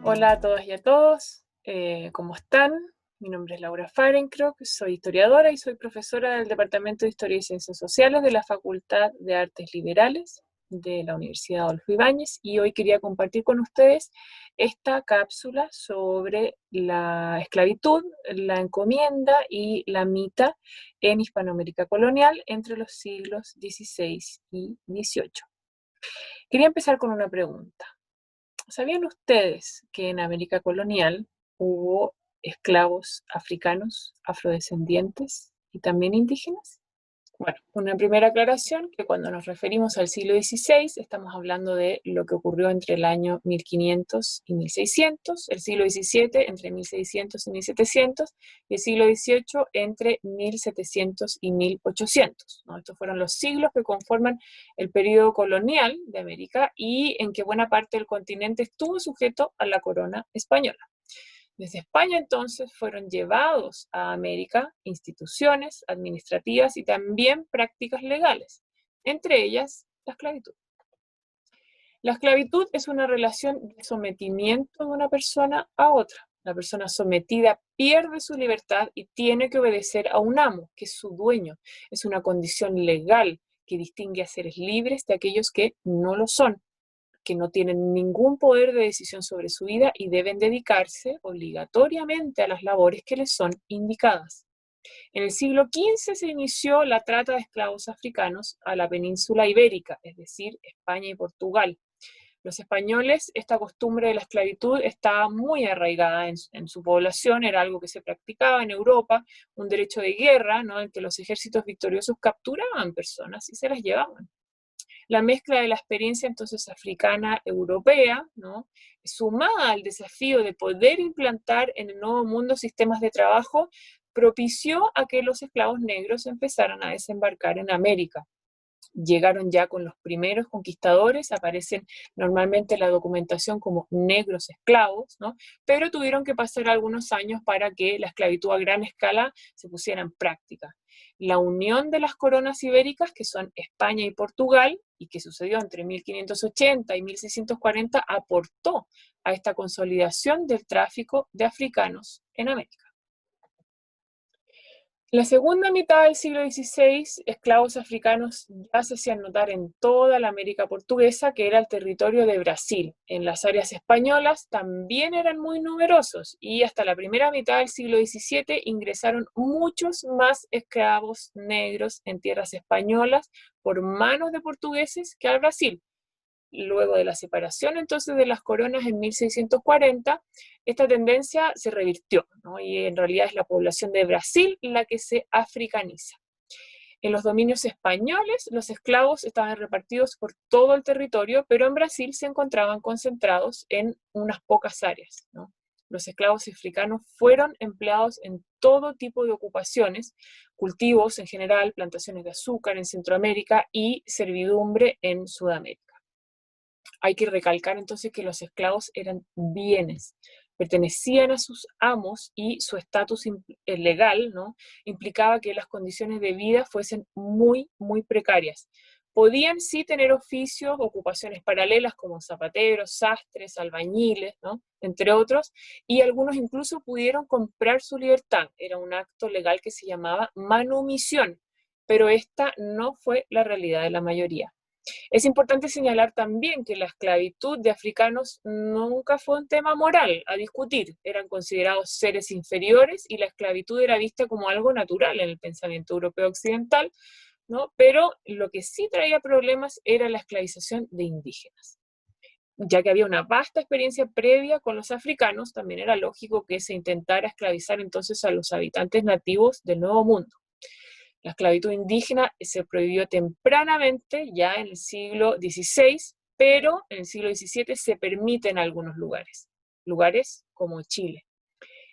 Hola a todas y a todos, ¿cómo están? Mi nombre es Laura Fahrenkrock, soy historiadora y soy profesora del Departamento de Historia y Ciencias Sociales de la Facultad de Artes Liberales de la Universidad Adolfo Ibáñez, y hoy quería compartir con ustedes esta cápsula sobre la esclavitud, la encomienda y la mita en Hispanoamérica colonial entre los siglos XVI y XVIII. Quería empezar con una pregunta. ¿Sabían ustedes que en América colonial hubo esclavos africanos, afrodescendientes y también indígenas? Bueno, una primera aclaración, que cuando nos referimos al siglo XVI, estamos hablando de lo que ocurrió entre el año 1500 y 1600, el siglo XVII entre 1600 y 1700, y el siglo XVIII entre 1700 y 1800, ¿no? Estos fueron los siglos que conforman el periodo colonial de América y en que buena parte del continente estuvo sujeto a la corona española. Desde España entonces fueron llevados a América instituciones administrativas y también prácticas legales, entre ellas la esclavitud. La esclavitud es una relación de sometimiento de una persona a otra. La persona sometida pierde su libertad y tiene que obedecer a un amo, que es su dueño. Es una condición legal que distingue a seres libres de aquellos que no lo son, que no tienen ningún poder de decisión sobre su vida y deben dedicarse obligatoriamente a las labores que les son indicadas. En el siglo XV se inició la trata de esclavos africanos a la península ibérica, es decir, España y Portugal. Los españoles, esta costumbre de la esclavitud estaba muy arraigada en su población, era algo que se practicaba en Europa, un derecho de guerra, ¿no?, en que los ejércitos victoriosos capturaban personas y se las llevaban. La mezcla de la experiencia entonces africana europea, ¿no?, sumada al desafío de poder implantar en el nuevo mundo sistemas de trabajo, propició a que los esclavos negros empezaran a desembarcar en América. Llegaron ya con los primeros conquistadores, aparecen normalmente en la documentación como negros esclavos, ¿no?, pero tuvieron que pasar algunos años para que la esclavitud a gran escala se pusiera en práctica. La unión de las coronas ibéricas, que son España y Portugal, y que sucedió entre 1580 y 1640, aportó a esta consolidación del tráfico de africanos en América. La segunda mitad del siglo XVI, esclavos africanos ya se hacían notar en toda la América portuguesa, que era el territorio de Brasil. En las áreas españolas también eran muy numerosos y hasta la primera mitad del siglo XVII ingresaron muchos más esclavos negros en tierras españolas por manos de portugueses que al Brasil. Luego de la separación entonces de las coronas en 1640, esta tendencia se revirtió, ¿no?, y en realidad es la población de Brasil la que se africaniza. En los dominios españoles, los esclavos estaban repartidos por todo el territorio, pero en Brasil se encontraban concentrados en unas pocas áreas, ¿no? Los esclavos africanos fueron empleados en todo tipo de ocupaciones, cultivos en general, plantaciones de azúcar en Centroamérica y servidumbre en Sudamérica. Hay que recalcar entonces que los esclavos eran bienes, pertenecían a sus amos y su estatus legal, ¿no?, implicaba que las condiciones de vida fuesen muy, muy precarias. Podían sí tener oficios, ocupaciones paralelas como zapateros, sastres, albañiles, ¿no?, entre otros, y algunos incluso pudieron comprar su libertad. Era un acto legal que se llamaba manumisión, pero esta no fue la realidad de la mayoría. Es importante señalar también que la esclavitud de africanos nunca fue un tema moral a discutir. Eran considerados seres inferiores y la esclavitud era vista como algo natural en el pensamiento europeo occidental, ¿no? Pero lo que sí traía problemas era la esclavización de indígenas. Ya que había una vasta experiencia previa con los africanos, también era lógico que se intentara esclavizar entonces a los habitantes nativos del Nuevo Mundo. La esclavitud indígena se prohibió tempranamente, ya en el siglo XVI, pero en el siglo XVII se permite en algunos lugares como Chile.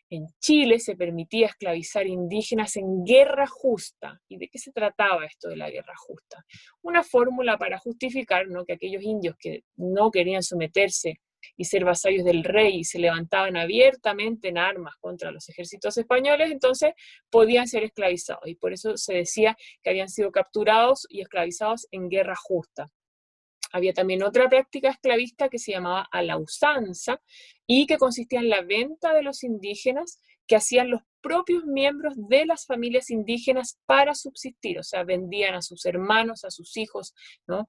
En Chile se permitía esclavizar indígenas en guerra justa. ¿Y de qué se trataba esto de la guerra justa? Una fórmula para justificar, ¿no?, que aquellos indios que no querían someterse y ser vasallos del rey y se levantaban abiertamente en armas contra los ejércitos españoles, entonces podían ser esclavizados. Y por eso se decía que habían sido capturados y esclavizados en guerra justa. Había también otra práctica esclavista que se llamaba a la usanza y que consistía en la venta de los indígenas que hacían los propios miembros de las familias indígenas para subsistir, o sea, vendían a sus hermanos, a sus hijos, ¿no?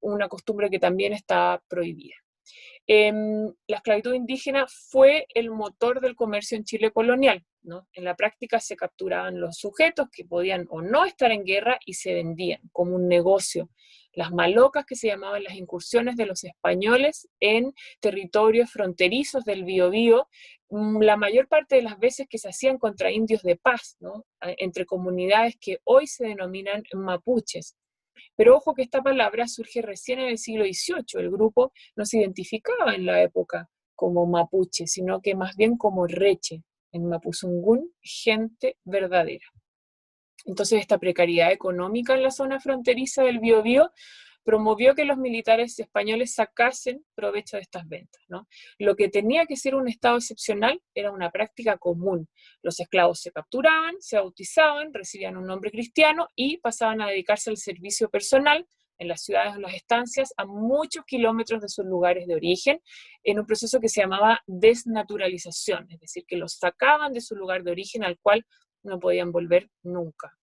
Una costumbre que también está prohibida. La esclavitud indígena fue el motor del comercio en Chile colonial, ¿no? En la práctica se capturaban los sujetos que podían o no estar en guerra y se vendían como un negocio. Las malocas, que se llamaban las incursiones de los españoles en territorios fronterizos del Biobío, la mayor parte de las veces que se hacían contra indios de paz, ¿no? Entre comunidades que hoy se denominan mapuches. Pero ojo que esta palabra surge recién en el siglo XVIII. El grupo no se identificaba en la época como mapuche, sino que más bien como reche, en mapuzungún, gente verdadera. Entonces, esta precariedad económica en la zona fronteriza del Biobío promovió que los militares españoles sacasen provecho de estas ventas, ¿no? Lo que tenía que ser un estado excepcional era una práctica común. Los esclavos se capturaban, se bautizaban, recibían un nombre cristiano y pasaban a dedicarse al servicio personal en las ciudades o las estancias a muchos kilómetros de sus lugares de origen, en un proceso que se llamaba desnaturalización, es decir, que los sacaban de su lugar de origen al cual no podían volver nunca.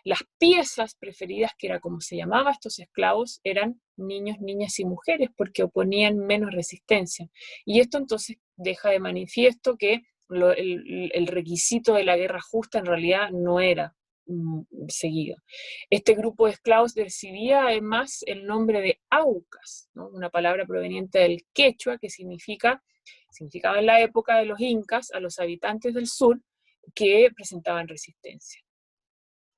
Las piezas preferidas, que era como se llamaba a estos esclavos, eran niños, niñas y mujeres, porque oponían menos resistencia. Y esto entonces deja de manifiesto que el requisito de la guerra justa en realidad no era seguido. Este grupo de esclavos recibía además el nombre de aucas, ¿no? Una palabra proveniente del quechua que significaba en la época de los incas a los habitantes del sur que presentaban resistencia.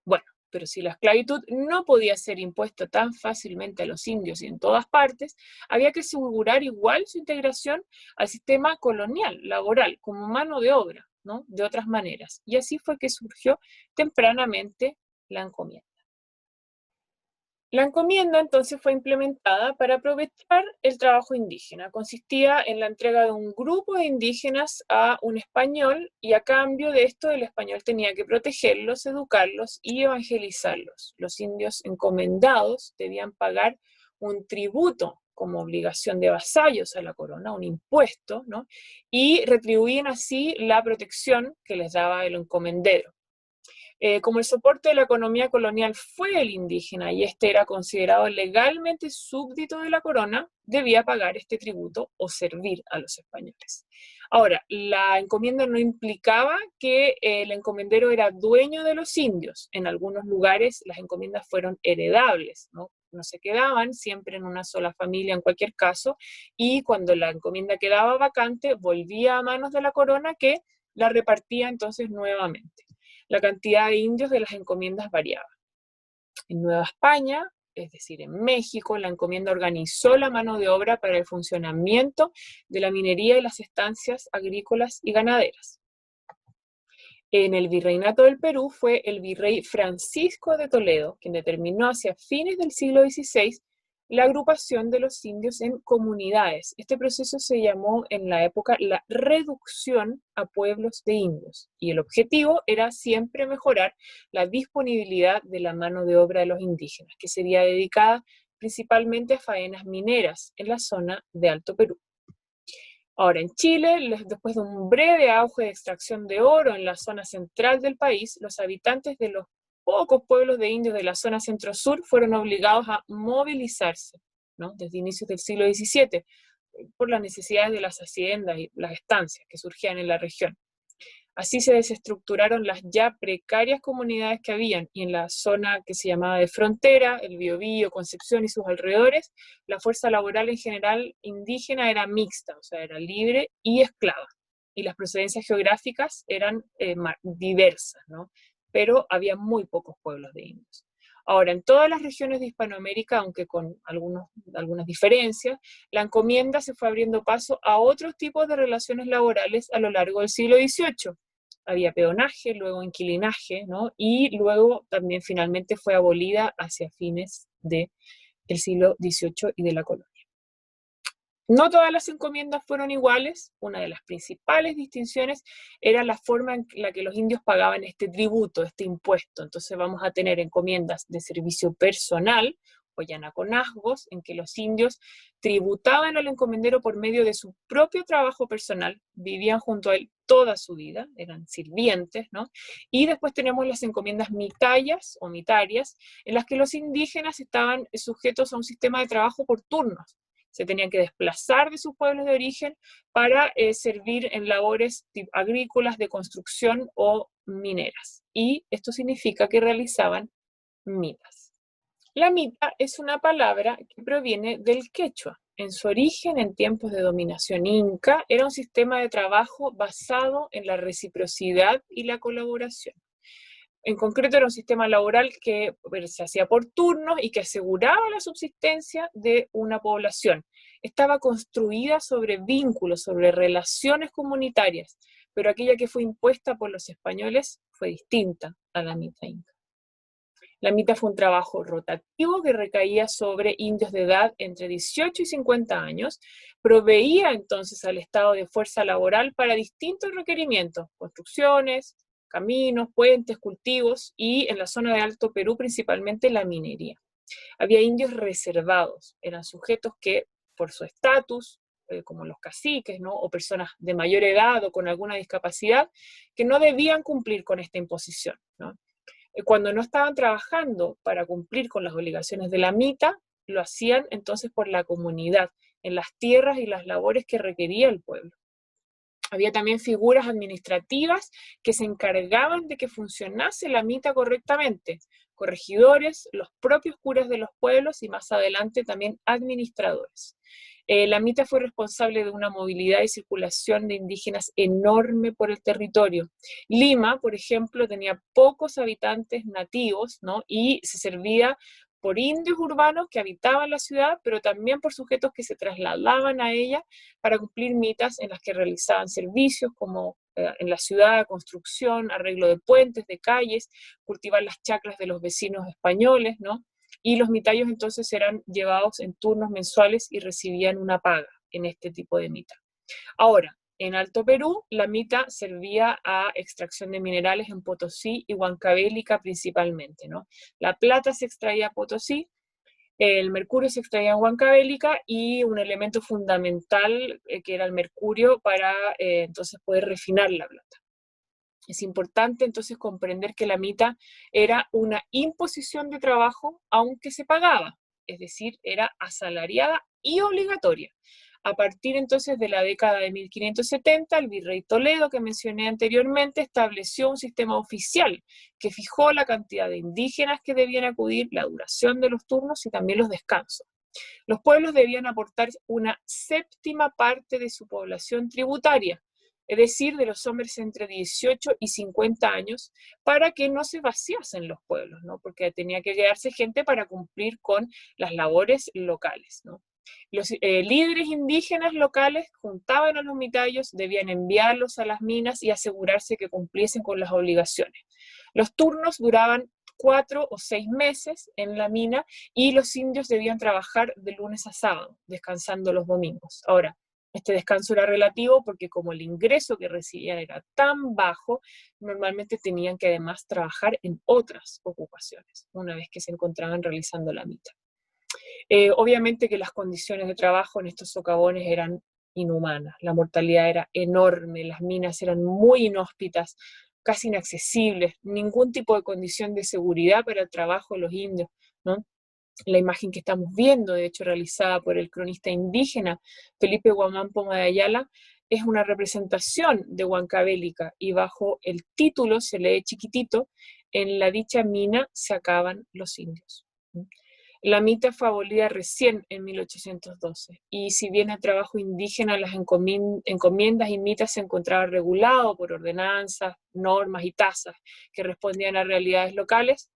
Bueno, pero si la esclavitud no podía ser impuesta tan fácilmente a los indios y en todas partes, había que asegurar igual su integración al sistema colonial, laboral, como mano de obra, ¿no? De otras maneras. Y así fue que surgió tempranamente la encomienda. La encomienda entonces fue implementada para aprovechar el trabajo indígena. Consistía en la entrega de un grupo de indígenas a un español y a cambio de esto el español tenía que protegerlos, educarlos y evangelizarlos. Los indios encomendados debían pagar un tributo como obligación de vasallos a la corona, un impuesto, ¿no? Y retribuían así la protección que les daba el encomendero. Como el soporte de la economía colonial fue el indígena y este era considerado legalmente súbdito de la corona, debía pagar este tributo o servir a los españoles. Ahora, la encomienda no implicaba que el encomendero era dueño de los indios. En algunos lugares las encomiendas fueron heredables, ¿no? No se quedaban siempre en una sola familia en cualquier caso, y cuando la encomienda quedaba vacante, volvía a manos de la corona que la repartía entonces nuevamente. La cantidad de indios de las encomiendas variaba. En Nueva España, es decir, en México, la encomienda organizó la mano de obra para el funcionamiento de la minería y las estancias agrícolas y ganaderas. En el virreinato del Perú fue el virrey Francisco de Toledo quien determinó hacia fines del siglo XVI la agrupación de los indios en comunidades. Este proceso se llamó en la época la reducción a pueblos de indios y el objetivo era siempre mejorar la disponibilidad de la mano de obra de los indígenas, que sería dedicada principalmente a faenas mineras en la zona de Alto Perú. Ahora, en Chile, después de un breve auge de extracción de oro en la zona central del país, los habitantes de los pocos pueblos de indios de la zona centro-sur fueron obligados a movilizarse, ¿no? Desde inicios del siglo XVII, por las necesidades de las haciendas y las estancias que surgían en la región. Así se desestructuraron las ya precarias comunidades que habían, y en la zona que se llamaba de frontera, el Biobío, Concepción y sus alrededores, la fuerza laboral en general indígena era mixta, o sea, era libre y esclava. Y las procedencias geográficas eran diversas, ¿no? Pero había muy pocos pueblos de indios. Ahora, en todas las regiones de Hispanoamérica, aunque con algunas diferencias, la encomienda se fue abriendo paso a otros tipos de relaciones laborales a lo largo del siglo XVIII. Había peonaje, luego inquilinaje, ¿no? Y luego también finalmente fue abolida hacia fines del siglo XVIII y de la colonia. No todas las encomiendas fueron iguales. Una de las principales distinciones era la forma en la que los indios pagaban este tributo, este impuesto. Entonces vamos a tener encomiendas de servicio personal, o yanaconazgos, en que los indios tributaban al encomendero por medio de su propio trabajo personal, vivían junto a él toda su vida, eran sirvientes, ¿no? Y después tenemos las encomiendas mitayas o mitarias, en las que los indígenas estaban sujetos a un sistema de trabajo por turnos. Se tenían que desplazar de sus pueblos de origen para servir en labores agrícolas, de construcción o mineras. Y esto significa que realizaban mitas. La mita es una palabra que proviene del quechua. En su origen, en tiempos de dominación inca, era un sistema de trabajo basado en la reciprocidad y la colaboración. En concreto era un sistema laboral que se hacía por turnos y que aseguraba la subsistencia de una población. Estaba construida sobre vínculos, sobre relaciones comunitarias, pero aquella que fue impuesta por los españoles fue distinta a la mita inca. La mita fue un trabajo rotativo que recaía sobre indios de edad entre 18 y 50 años, proveía entonces al Estado de fuerza laboral para distintos requerimientos, construcciones, caminos, puentes, cultivos y en la zona de Alto Perú principalmente la minería. Había indios reservados, eran sujetos que por su estatus, como los caciques, ¿no? O personas de mayor edad o con alguna discapacidad, que no debían cumplir con esta imposición, ¿no? Cuando no estaban trabajando para cumplir con las obligaciones de la mita, lo hacían entonces por la comunidad, en las tierras y las labores que requería el pueblo. Había también figuras administrativas que se encargaban de que funcionase la mita correctamente, corregidores, los propios curas de los pueblos y más adelante también administradores. La mita fue responsable de una movilidad y circulación de indígenas enorme por el territorio. Lima, por ejemplo, tenía pocos habitantes nativos, ¿no? Y se servía por indios urbanos que habitaban la ciudad, pero también por sujetos que se trasladaban a ella para cumplir mitas en las que realizaban servicios como en la ciudad, construcción, arreglo de puentes, de calles, cultivar las chacras de los vecinos españoles, ¿no? Y los mitayos entonces eran llevados en turnos mensuales y recibían una paga en este tipo de mita. Ahora, en Alto Perú, la mita servía a extracción de minerales en Potosí y Huancavelica principalmente, ¿no? La plata se extraía a Potosí, el mercurio se extraía en Huancavelica y un elemento fundamental que era el mercurio para entonces poder refinar la plata. Es importante entonces comprender que la mita era una imposición de trabajo aunque se pagaba, es decir, era asalariada y obligatoria. A partir entonces de la década de 1570, el virrey Toledo, que mencioné anteriormente, estableció un sistema oficial que fijó la cantidad de indígenas que debían acudir, la duración de los turnos y también los descansos. Los pueblos debían aportar una séptima parte de su población tributaria, es decir, de los hombres entre 18 y 50 años, para que no se vaciasen los pueblos, ¿no? Porque tenía que quedarse gente para cumplir con las labores locales, ¿no? Los líderes indígenas locales juntaban a los mitayos, debían enviarlos a las minas y asegurarse que cumpliesen con las obligaciones. Los turnos duraban 4 o 6 meses en la mina y los indios debían trabajar de lunes a sábado, descansando los domingos. Ahora, este descanso era relativo porque como el ingreso que recibían era tan bajo, normalmente tenían que además trabajar en otras ocupaciones, una vez que se encontraban realizando la mita. Obviamente que las condiciones de trabajo en estos socavones eran inhumanas, la mortalidad era enorme, las minas eran muy inhóspitas, casi inaccesibles, ningún tipo de condición de seguridad para el trabajo de los indios, ¿no? La imagen que estamos viendo, de hecho realizada por el cronista indígena Felipe Guamán Poma de Ayala, es una representación de Huancavelica y bajo el título se lee chiquitito, en la dicha mina se acaban los indios. La mita fue abolida recién en 1812 y si bien el trabajo indígena, las encomiendas y mitas se encontraba regulado por ordenanzas, normas y tasas que respondían a realidades locales,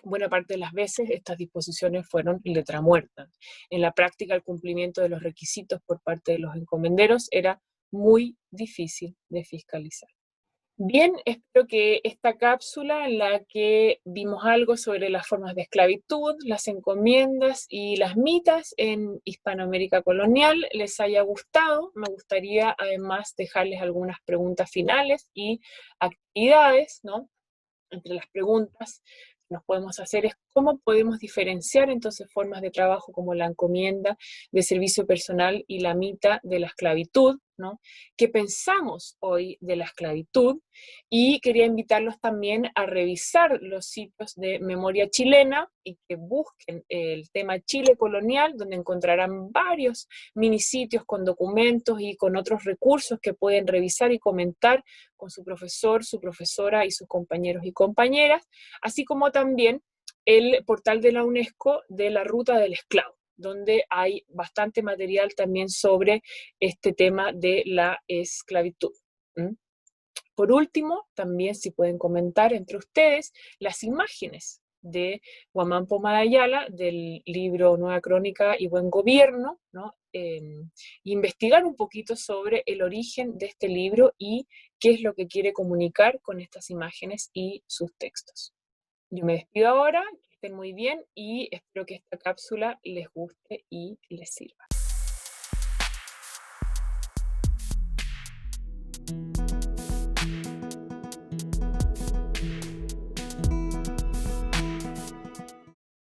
buena parte de las veces estas disposiciones fueron letra muerta. En la práctica el cumplimiento de los requisitos por parte de los encomenderos era muy difícil de fiscalizar. Bien, espero que esta cápsula en la que vimos algo sobre las formas de esclavitud, las encomiendas y las mitas en Hispanoamérica colonial les haya gustado. Me gustaría además dejarles algunas preguntas finales y actividades, ¿no? Entre las preguntas nos podemos hacer es cómo podemos diferenciar entonces formas de trabajo como la encomienda de servicio personal y la mitad de la esclavitud, ¿no? ¿Qué pensamos hoy de la esclavitud? Y quería invitarlos también a revisar los sitios de memoria chilena y que busquen el tema Chile colonial, donde encontrarán varios minisitios con documentos y con otros recursos que pueden revisar y comentar con su profesor, su profesora y sus compañeros y compañeras, así como también el portal de la UNESCO de la Ruta del Esclavo, donde hay bastante material también sobre este tema de la esclavitud. ¿Mm? Por último, también si pueden comentar entre ustedes las imágenes de Guamán Pomar Ayala, del libro Nueva Crónica y Buen Gobierno, ¿no? Investigar un poquito sobre el origen de este libro y qué es lo que quiere comunicar con estas imágenes y sus textos. Yo me despido ahora, que estén muy bien y espero que esta cápsula les guste y les sirva.